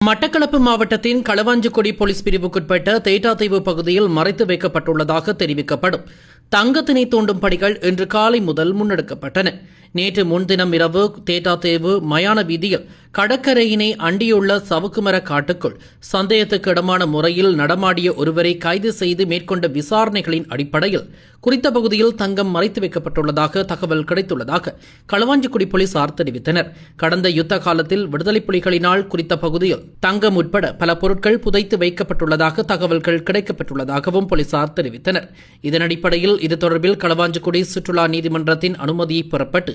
மட்டக்களப்பு மாவட்டத்தின் களுவாஞ்சிக்குடி போலீஸ் பிரிவுக்குட்பட்ட தேட்டாத்தீவு பகுதியில் மறைத்து வைக்கப்பட்டுள்ளதாக தெரிவிக்கப்படும் தங்கத்தினை தோண்டும் பணிகள் இன்று காலை முதல் முன்னெடுக்கப்பட்டன. நேற்று முன்தினம் இரவு தேட்டாத்தீவு மயான வீதியில் கடற்கரையினை அண்டியுள்ள சவுக்குமர காட்டுக்குள் சந்தேகத்துக்கு இடமான முறையில் நடமாடிய ஒருவரை கைது செய்து மேற்கொண்ட விசாரணைகளின் அடிப்படையில் குறித்த பகுதியில் தங்கம் மறைத்து வைக்கப்பட்டுள்ளதாக தகவல் கிடைத்துள்ளதாக களுவாஞ்சிக்குடி போலீசார் தெரிவித்தனர். கடந்த யுத்த காலத்தில் விடுதலை புலிகளினால் குறித்த பகுதியில் தங்கம் உட்பட பல பொருட்கள் புதைத்து வைக்கப்பட்டுள்ளதாக தகவல்கள் கிடைக்கப்பட்டுள்ளதாகவும் போலீசார் தெரிவித்தனர். இதன் அடிப்படையில் இது தொடர்பில் களுவாஞ்சிக்குடி சுற்றுலா நீதிமன்றத்தின் அனுமதியை பெறப்பட்டு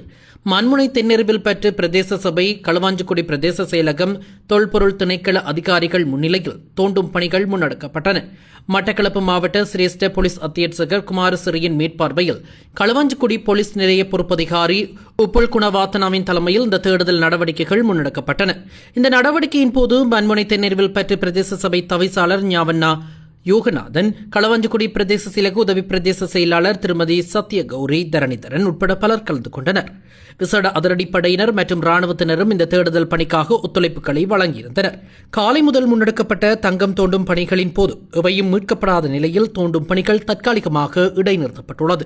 மண்முனை தென்னெருவில் பெற்று பிரதேச சபை களுவாஞ்சிக்குடி பிரதேச செயலகம் தொல்பொருள் திணைக்கள அதிகாரிகள் முன்னிலையில் தோண்டும் பணிகள் முன்னெடுக்கப்பட்டன. மட்டக்களப்பு மாவட்ட சிரேஷ்ட போலீஸ் அத்தியட்சகர் குமாரசிறியின் மேற்பார்வையில் களுவாஞ்சிக்குடி போலீஸ் நிலைய பொறுப்பதிகாரி உப்புல் குணவாத்தனாவின் தலைமையில் இந்த தேடுதல் நடவடிக்கைகள் முன்னெடுக்கப்பட்டன. இந்த நடவடிக்கையின் போது மண்முனை தென்னெருவில் பெற்று பிரதேச சபை தவிசாளர் ஞாவண்ணா யோகநாதன், களுவாஞ்சிக்குடி பிரதேச செயலக உதவி பிரதேச செயலாளர் திருமதி சத்ய கௌரி தரணிதரன் உட்பட பலர் கலந்து கொண்டனர். விசேட அதிரடிப்படையினர் மற்றும் ராணுவத்தினரும் இந்த தேடுதல் பணிக்காக ஒத்துழைப்புகளை வழங்கியிருந்தனர். காலை முதல் முன்னெடுக்கப்பட்ட தங்கம் தோண்டும் பணிகளின் போது எவையும் மீட்கப்படாத நிலையில் தோண்டும் பணிகள் தற்காலிகமாக இடைநிறுத்தப்பட்டுள்ளது.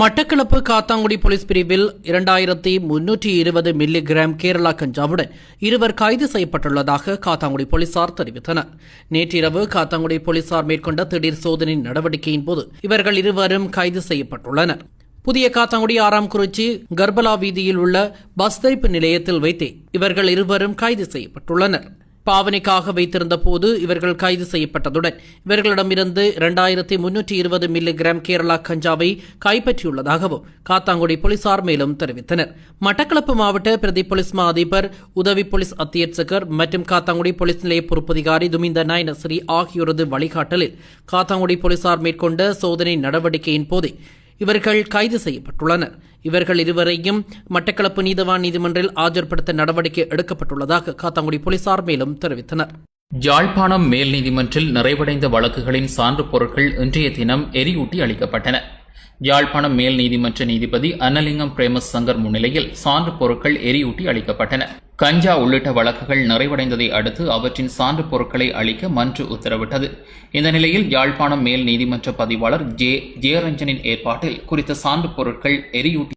மட்டக்களப்பு காத்தாங்குடி போலீஸ் பிரிவில் 2320 மில்லிகிராம் கேரளா கஞ்சாவுடன் இருவர் கைது செய்யப்பட்டுள்ளதாக காத்தாங்குடி போலீசார் தெரிவித்தனர். நேற்றிரவு காத்தாங்குடி போலீசார் மேற்கொண்ட திடீர் சோதனை நடவடிக்கையின் போது இவர்கள் இருவரும் கைது செய்யப்பட்டுள்ளனர். புதிய காத்தாங்குடி 6ஆம் குறிச்சி கர்பலா வீதியில் உள்ள பஸ் தரிப்பு நிலையத்தில் வைத்தே இவர்கள் இருவரும் கைது செய்யப்பட்டுள்ளனர். பாவனைக்காக வைத்திருந்த போது இவர்கள் கைது செய்யப்பட்டதுடன் இவர்களிடமிருந்து 2320 மில்லிகிராம் கேரளா கஞ்சாவை கைப்பற்றியுள்ளதாகவும் காத்தாங்குடி போலீசார் மேலும் தெரிவித்தனர். மட்டக்களப்பு மாவட்ட பிரதி போலீஸ் மா அதிபர், உதவி போலீஸ் அத்தியட்சகர் மற்றும் காத்தாங்குடி போலீஸ் நிலைய பொறுப்பதிகாரி துமிந்த நாயனஸ்ரீ ஆகியோரது வழிகாட்டலில் காத்தாங்குடி போலீசார் மேற்கொண்ட சோதனை நடவடிக்கையின் போதே இவர்கள் கைது செய்யப்பட்டுள்ளனர். இவர்கள் இருவரையும் மட்டக்களப்பு நீதவான் நீதிமன்றில் ஆஜர்படுத்த நடவடிக்கை எடுக்கப்பட்டுள்ளதாக காத்தாங்குடி போலீசார் மேலும் தெரிவித்தனர். யாழ்ப்பாணம் மேல் நீதிமன்றில் நிறைவடைந்த வழக்குகளின் சான்று பொருட்கள் இன்றைய தினம் எரியூட்டி அளிக்கப்பட்டன. யாழ்ப்பாணம் மேல் நீதிமன்ற நீதிபதி அன்னலிங்கம் பிரேமசங்கர் முன்னிலையில் சான்று பொருட்கள் எரியூட்டி அளிக்கப்பட்டன. கஞ்சா உள்ளிட்ட வழக்குகள் நிறைவடைந்ததை அடுத்து அவற்றின் சான்று பொருட்களை அளிக்க மன்று உத்தரவிட்டது. இந்த நிலையில் யாழ்ப்பாணம் மேல் நீதிமன்ற பதிவாளர் ஜெயரஞ்சனின் ஏற்பாட்டில் குறித்த சான்று பொருட்கள் எரியூட்டி